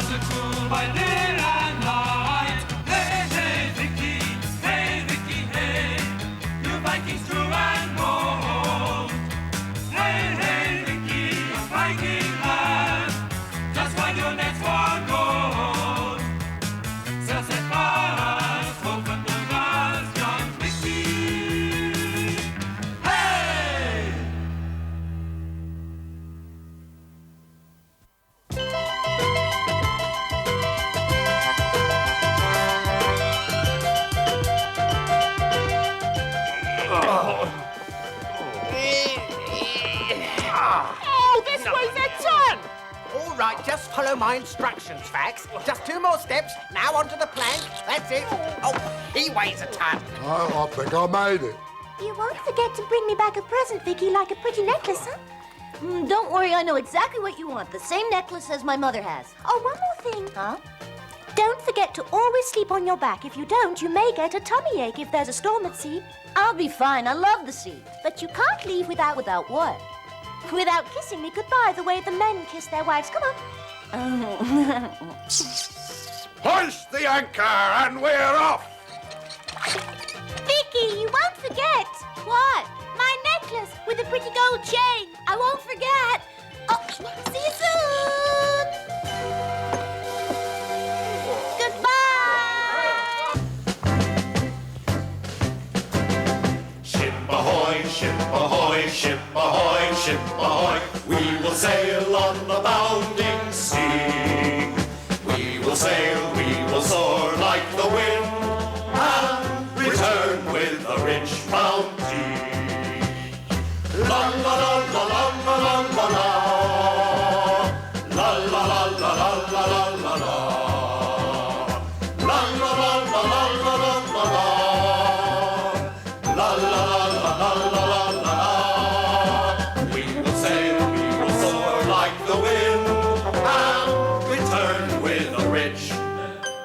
the crew by day and night. Hey, hey, Vicky, hey, you Vikings true and bold. Hey, hey, Vicky, a Viking man, just find your nets for gold. So set fires, open the guns, young Vicky. Hey! Oh, this way's a ton! All right, just follow my instructions, Fax. Just 2 more steps. Now onto the plank. That's it. Oh, he weighs a ton. I think I made it. You won't forget to bring me back a present, Vicky, like a pretty necklace, huh? Don't worry, I know exactly what you want. The same necklace as my mother has. Oh, one more thing. Huh? Don't forget to always sleep on your back. If you don't, you may get a tummy ache if there's a storm at sea. I'll be fine. I love the sea. But you can't leave without... Without what? Without kissing me goodbye the way the men kiss their wives. Come on. Hoist the anchor and we're off. Vicky, you won't forget. What? My necklace with the pretty gold chain. I won't forget. Oh, see you soon. Goodbye. Ship ahoy, ship ahoy, ship ahoy, ship ahoy. We will sail on the bounding sea. We will sail, we will soar like the wind, and return with a rich bounty. La la la la la la la la. La la la la la la la la la. La la la la la la la la. La la la la la la la la. We will sail, we will soar like the wind, and return with a rich bounty.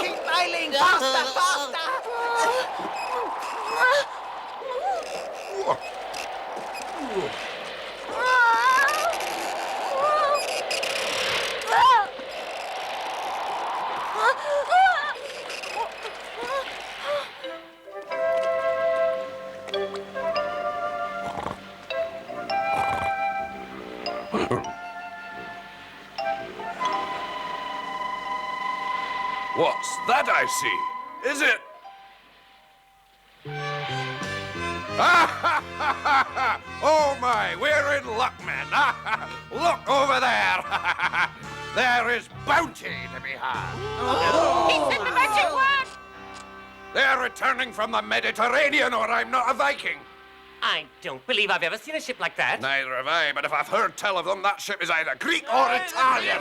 Keep bailing. Faster, faster. What's that I see? Is it? Oh my, we're in luck, men. Look over there. There is bounty to be had. He said the magic word! They're returning from the Mediterranean, or I'm not a Viking. I don't believe I've ever seen a ship like that. Neither have I, but if I've heard tell of them, that ship is either Greek or Italian.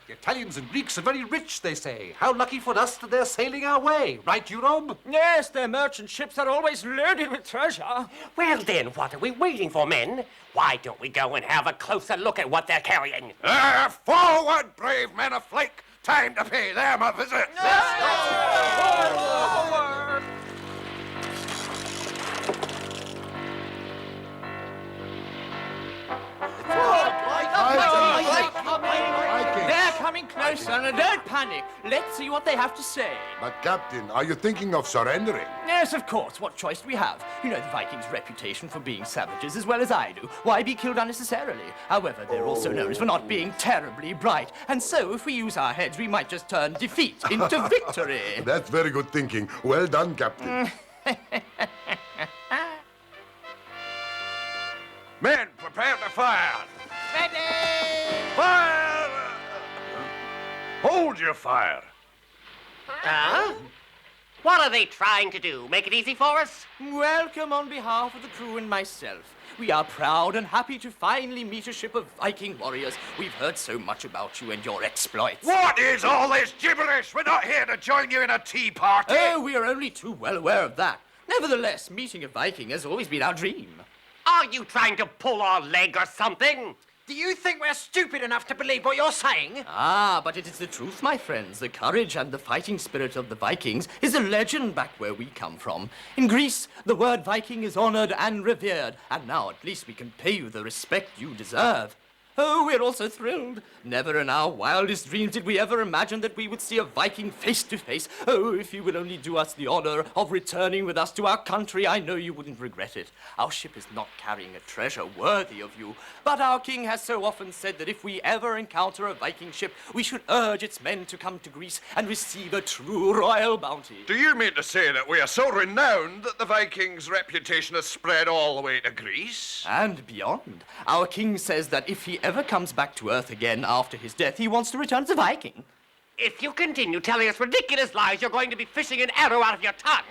The Italians and Greeks are very rich, they say. How lucky for us that they're sailing our way. Right, Europe? Yes, their merchant ships are always loaded with treasure. Well, then, what are we waiting for, men? Why don't we go and have a closer look at what they're carrying? Forward, brave men of Flake. Time to pay them a visit. They're coming closer, and don't panic. Let's see what they have to say. But, Captain, are you thinking of surrendering? Yes, of course. What choice do we have? You know the Vikings' reputation for being savages as well as I do. Why be killed unnecessarily? However, they're also known for not being terribly bright. And so, if we use our heads, we might just turn defeat into victory. That's very good thinking. Well done, Captain. Men, prepare to fire. Ready! Fire! Hold your fire. Huh? What are they trying to do? Make it easy for us? Welcome on behalf of the crew and myself. We are proud and happy to finally meet a ship of Viking warriors. We've heard so much about you and your exploits. What is all this gibberish? We're not here to join you in a tea party. Oh, we are only too well aware of that. Nevertheless, meeting a Viking has always been our dream. Are you trying to pull our leg or something? Do you think we're stupid enough to believe what you're saying? Ah, but it is the truth, my friends. The courage and the fighting spirit of the Vikings is a legend back where we come from. In Greece, the word Viking is honored and revered, and now at least we can pay you the respect you deserve. Oh, we're all so thrilled. Never in our wildest dreams did we ever imagine that we would see a Viking face to face. Oh, if you would only do us the honor of returning with us to our country, I know you wouldn't regret it. Our ship is not carrying a treasure worthy of you, but our king has so often said that if we ever encounter a Viking ship, we should urge its men to come to Greece and receive a true royal bounty. Do you mean to say that we are so renowned that the Vikings' reputation has spread all the way to Greece? And beyond. Our king says that if he ever comes back to Earth again after his death, he wants to return as a Viking. If you continue telling us ridiculous lies, you're going to be fishing an arrow out of your tongue.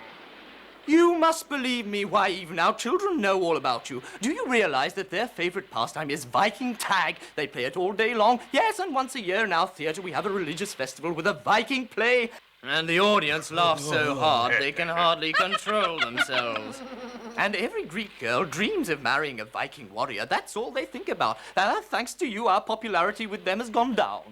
You must believe me. Why, even our children know all about you. Do you realize that their favorite pastime is Viking tag? They play it all day long. Yes, and once a year in our theater we have a religious festival with a Viking play. And the audience laughs so hard they can hardly control themselves. And every Greek girl dreams of marrying a Viking warrior. That's all they think about. Thanks to you, our popularity with them has gone down.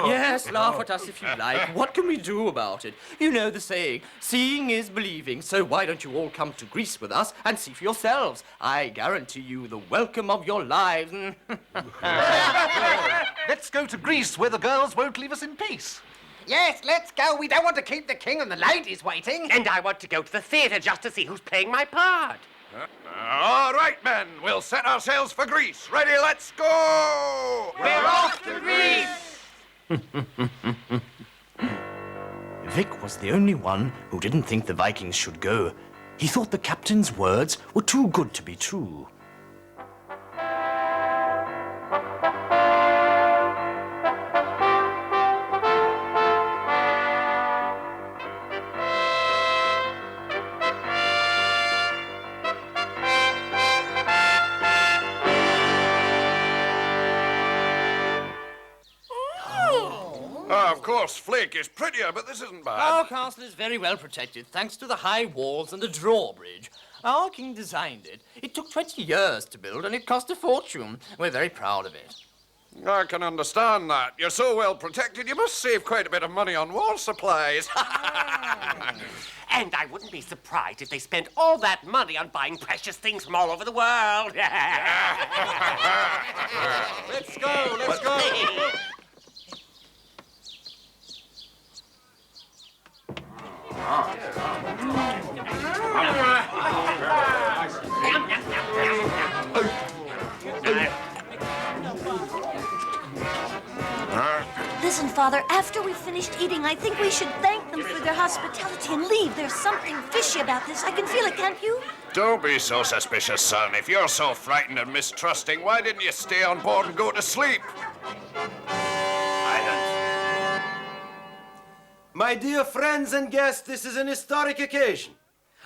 Yes, laugh at us if you like. What can we do about it? You know the saying, seeing is believing. So why don't you all come to Greece with us and see for yourselves? I guarantee you the welcome of your lives. Let's go to Greece, where the girls won't leave us in peace. Yes, let's go. We don't want to keep the king and the ladies waiting. And I want to go to the theater just to see who's playing my part. All right, men. We'll set ourselves for Greece. Ready, let's go! We're off to Greece! Vic was the only one who didn't think the Vikings should go. He thought the captain's words were too good to be true. Of course, Flake is prettier, but this isn't bad. Our castle is very well protected, thanks to the high walls and the drawbridge. Our king designed it. It took 20 years to build, and it cost a fortune. We're very proud of it. I can understand that. You're so well protected, you must save quite a bit of money on war supplies. And I wouldn't be surprised if they spent all that money on buying precious things from all over the world. Let's go, let's go. Listen, Father, after we've finished eating, I think we should thank them for their hospitality and leave. There's something fishy about this. I can feel it, can't you? Don't be so suspicious, son. If you're so frightened and mistrusting, why didn't you stay on board and go to sleep? My dear friends and guests, this is an historic occasion.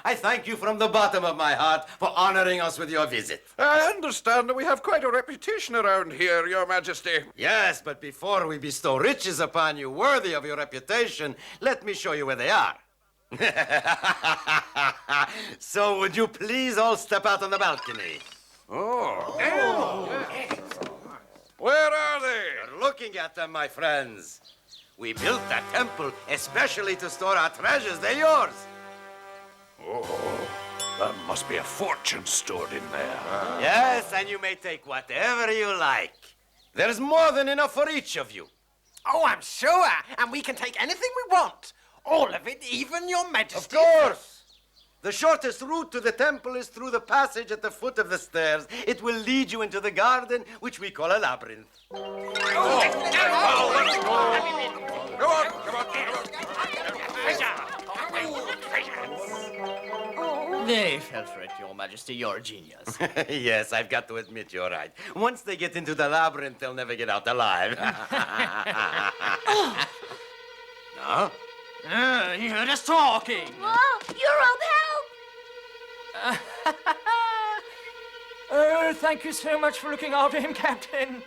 I thank you from the bottom of my heart for honoring us with your visit. I understand that we have quite a reputation around here, Your Majesty. Yes, but before we bestow riches upon you worthy of your reputation, let me show you where they are. So would you please all step out on the balcony? Where are they? You're looking at them, my friends. We built that temple especially to store our treasures. They're yours. Oh, that must be a fortune stored in there. Yes, and you may take whatever you like. There's more than enough for each of you. Oh, I'm sure. And we can take anything we want. All of it, even Your Majesty. Of course. The shortest route to the temple is through the passage at the foot of the stairs. It will lead you into the garden, which we call a labyrinth. Go on, come on. They fell for it, Your Majesty. You're a genius. Yes, I've got to admit you're right. Once they get into the labyrinth, they'll never get out alive. No? You heard us talking. Oh, Europe, help! Oh, thank you so much for looking after him, Captain.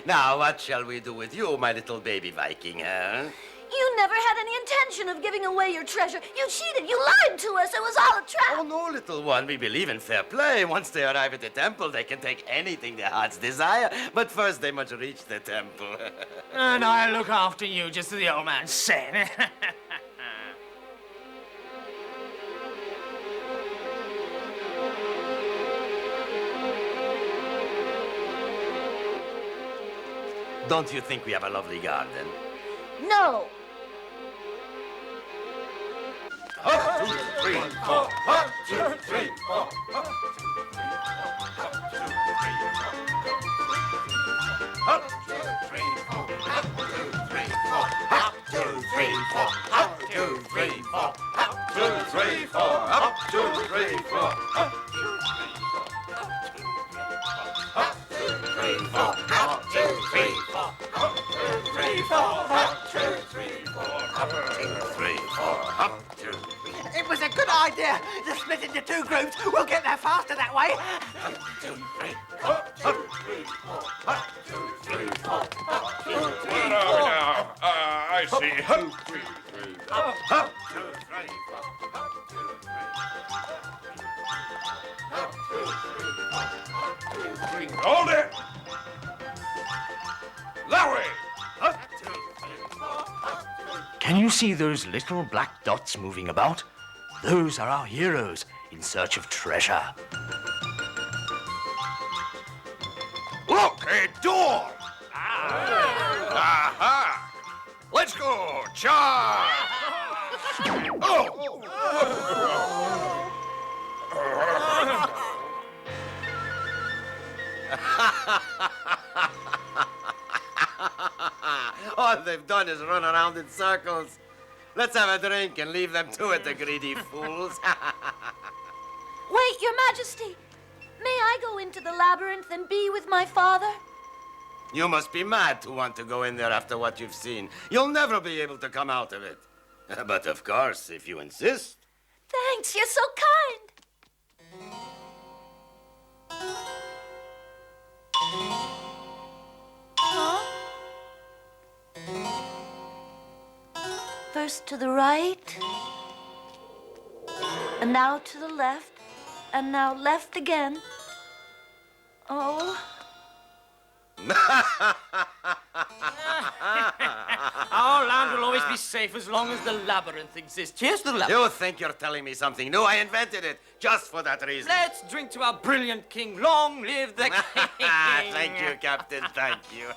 Now, what shall we do with you, my little baby Viking, huh? You never had any intention of giving away your treasure. You cheated. You lied to us. It was all a trap. Oh, no, little one. We believe in fair play. Once they arrive at the temple, they can take anything their hearts desire. But first, they must reach the temple. And I'll look after you, just as the old man said. Don't you think we have a lovely garden? No. Up, 2, 3, 4. Up, 2, 3, 4. Up, 2, 3, 4. Up, 2, 3, 4. Up, 2, 3, 4. Up, 2, 3, 4. Up, 2, 3, 4. Up, 2, 3, 4. Up, 2, 3, 4. Up, 2, 3, 4. Up, 2, 3, 4. Up, 2, 3, 4. Up, 2, 3, 4. Up, 2, 3, 4. It was a good idea to split into two groups. We'll get there faster that way. 2, 3, 4. 2, 3, 4. 2, 3, 4. 2, 3, 4. Now, I see. 2, 3, 3. Up, 2, 3, 4. Hold it! That way! Can you see those little black dots moving about? Those are our heroes in search of treasure. Look, a door! Aha! Let's go! Charge! Oh! All they've done is run around in circles. Let's have a drink and leave them to it, the greedy fools. Wait, Your Majesty. May I go into the labyrinth and be with my father? You must be mad to want to go in there after what you've seen. You'll never be able to come out of it. But of course, if you insist. Thanks, you're so kind. Huh? First to the right, and now to the left, and now left again. Oh. Our land will always be safe as long as the labyrinth exists. Here's the labyrinth. You think you're telling me something new? I invented it just for that reason. Let's drink to our brilliant king. Long live the king. Thank you, Captain. Thank you.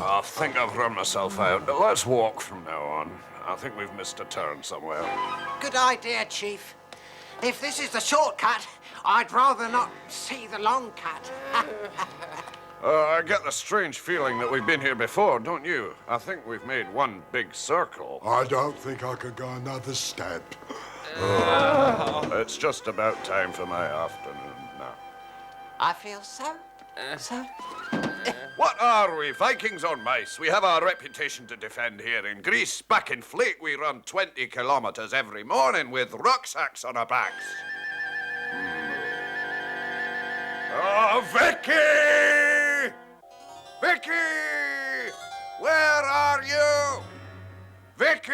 I think I've run myself out. Let's walk from now on. I think we've missed a turn somewhere. Good idea, Chief. If this is the shortcut, I'd rather not see the long cut. I get the strange feeling that we've been here before, don't you? I think we've made one big circle. I don't think I could go another step. It's just about time for my afternoon nap. I feel so. What are we, Vikings on mice? We have our reputation to defend here in Greece. Back in Flake, we run 20 kilometers every morning with rucksacks on our backs. Oh, Vicky! Vicky! Where are you? Vicky!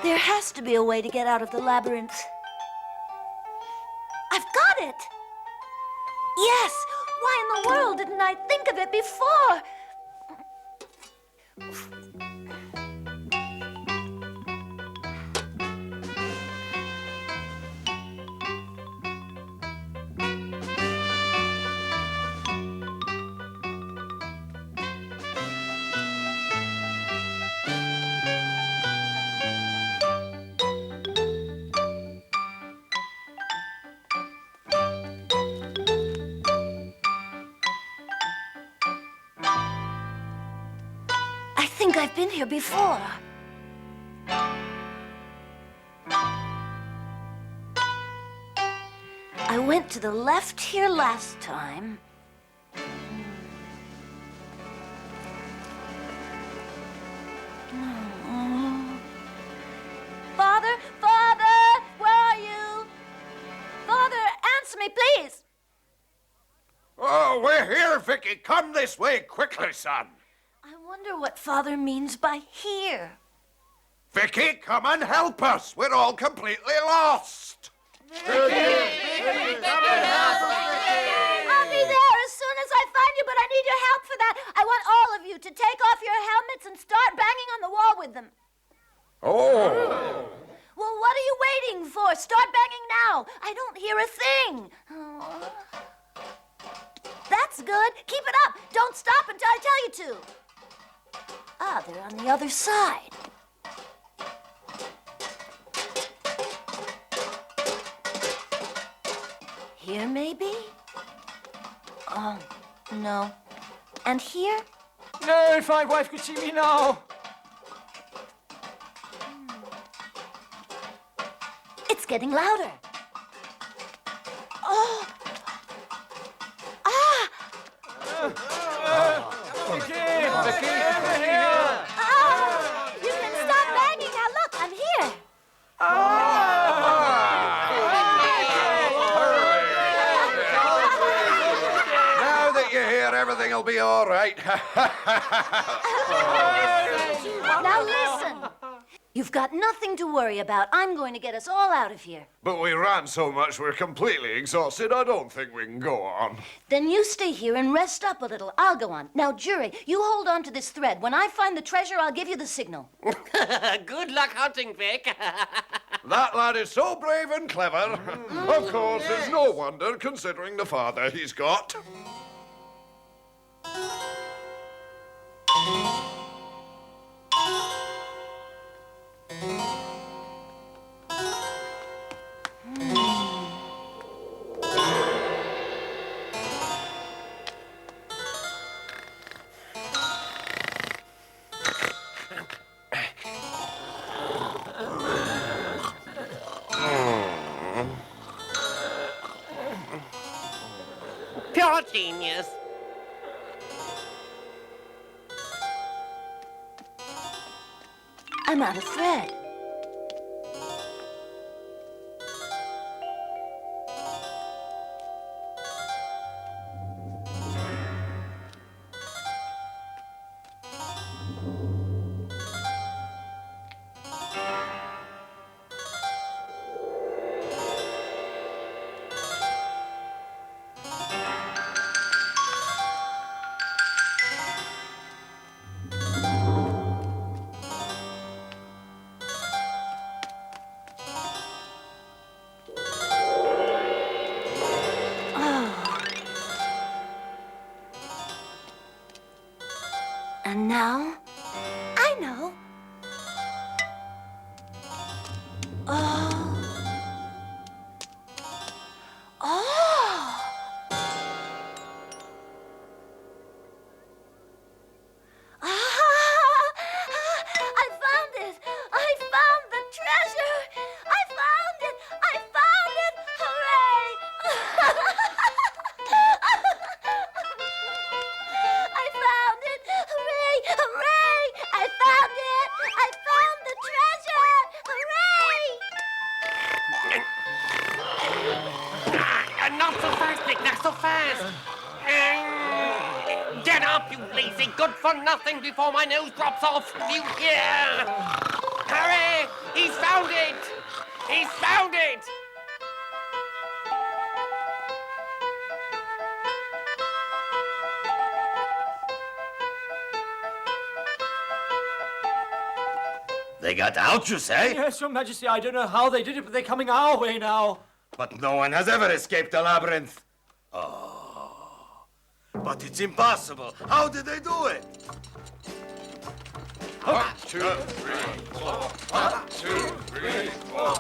There has to be a way to get out of the labyrinth. I've got it! Yes! Why in the world didn't I think of it before? I think I've been here before. went to the left here last time. Father, where are you? Father, answer me, please. Oh, we're here, Vicky. Come this way quickly, son. I wonder what Father means by here. Vicky, come and help us. We're all completely lost. I'll be there as soon as I find you, but I need your help for that. I want all of you to take off your helmets and start banging on the wall with them. Oh. Well, what are you waiting for? Start banging now. I don't hear a thing. Oh. That's good. Keep it up. Don't stop until I tell you to. Ah, they're on the other side. Here, maybe? Oh, no. And here? No, if my wife could see me now. It's getting louder. Oh! Ah! Vicky! Ah! You can stop banging now. Look, I'm here. Now that you're here, everything will be all right. Now listen. You've got nothing to worry about. I'm going to get us all out of here. But we ran so much we're completely exhausted. I don't think we can go on. Then you stay here and rest up a little. I'll go on. Now, Jury, you hold on to this thread. When I find the treasure, I'll give you the signal. Good luck hunting, Vic. That lad is so brave and clever. Of course, it's no wonder, considering the father he's got. Pure genius. I'm out of thread. And now, I know. Oh. Oh. I found it. I found the treasure. I found it. I found it. Hooray. I found it. Hooray! Hooray! I found it! I found the treasure! Hooray! Not so fast, Vic, not so fast. Get up, you lazy good-for-nothing before my nose drops off. You hear? Hurry! He's found it! He's found it! They got out, you say? Yes, Your Majesty, I don't know how they did it, but they're coming our way now. But no one has ever escaped the labyrinth. Oh. But it's impossible. How did they do it? 1, 2, 3, 4. 1, 2, 3, 4.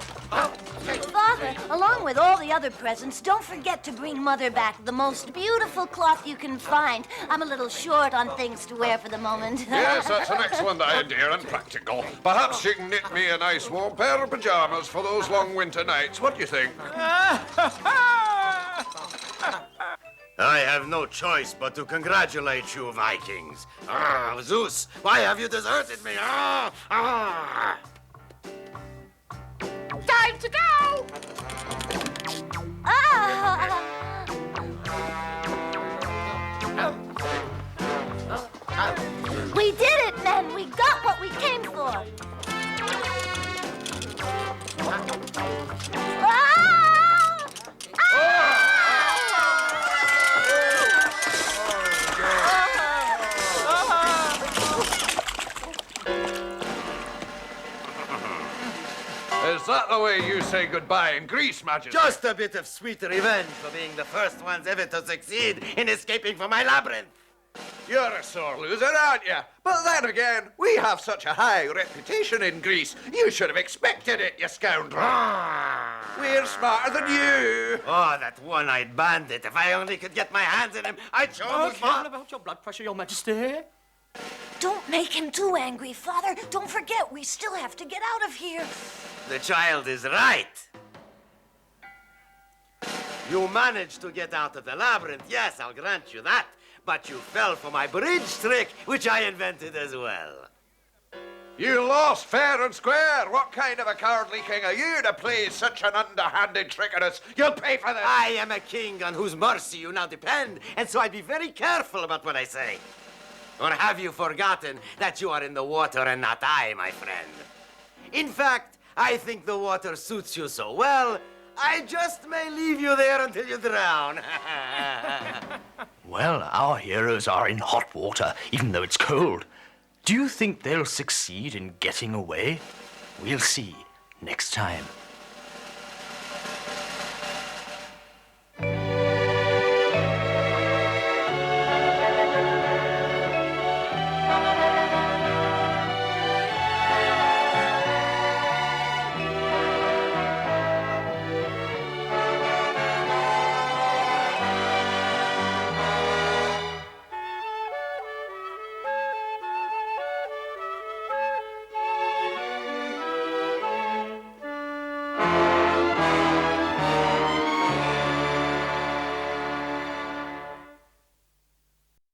Father, along with all the other presents, don't forget to bring Mother back the most beautiful cloth you can find. I'm a little short on things to wear for the moment. Yes, that's an excellent idea and practical. Perhaps she can knit me a nice warm pair of pajamas for those long winter nights. What do you think? I have no choice but to congratulate you, Vikings. Ah, Zeus, why have you deserted me? Ah, ah. Time to go! Ah! We did it, men! We got what we came for! Ah! Is that the way you say goodbye in Greece, Majesty? Just a bit of sweet revenge for being the first ones ever to succeed in escaping from my labyrinth. You're a sore loser, aren't you? But then again, we have such a high reputation in Greece. You should have expected it, you scoundrel. We're smarter than you. Oh, that one-eyed bandit. If I only could get my hands on him, I'd show him who's Careful about your blood pressure, Your Majesty. Don't make him too angry, Father. Don't forget, we still have to get out of here. The child is right. You managed to get out of the labyrinth, yes, I'll grant you that. But you fell for my bridge trick, which I invented as well. You lost fair and square. What kind of a cowardly king are you to play such an underhanded trick on us? You'll pay for this. I am a king on whose mercy you now depend, and so I'd be very careful about what I say. Or have you forgotten that you are in the water and not I, my friend? In fact, I think the water suits you so well, I just may leave you there until you drown. Well, our heroes are in hot water, even though it's cold. Do you think they'll succeed in getting away? We'll see next time.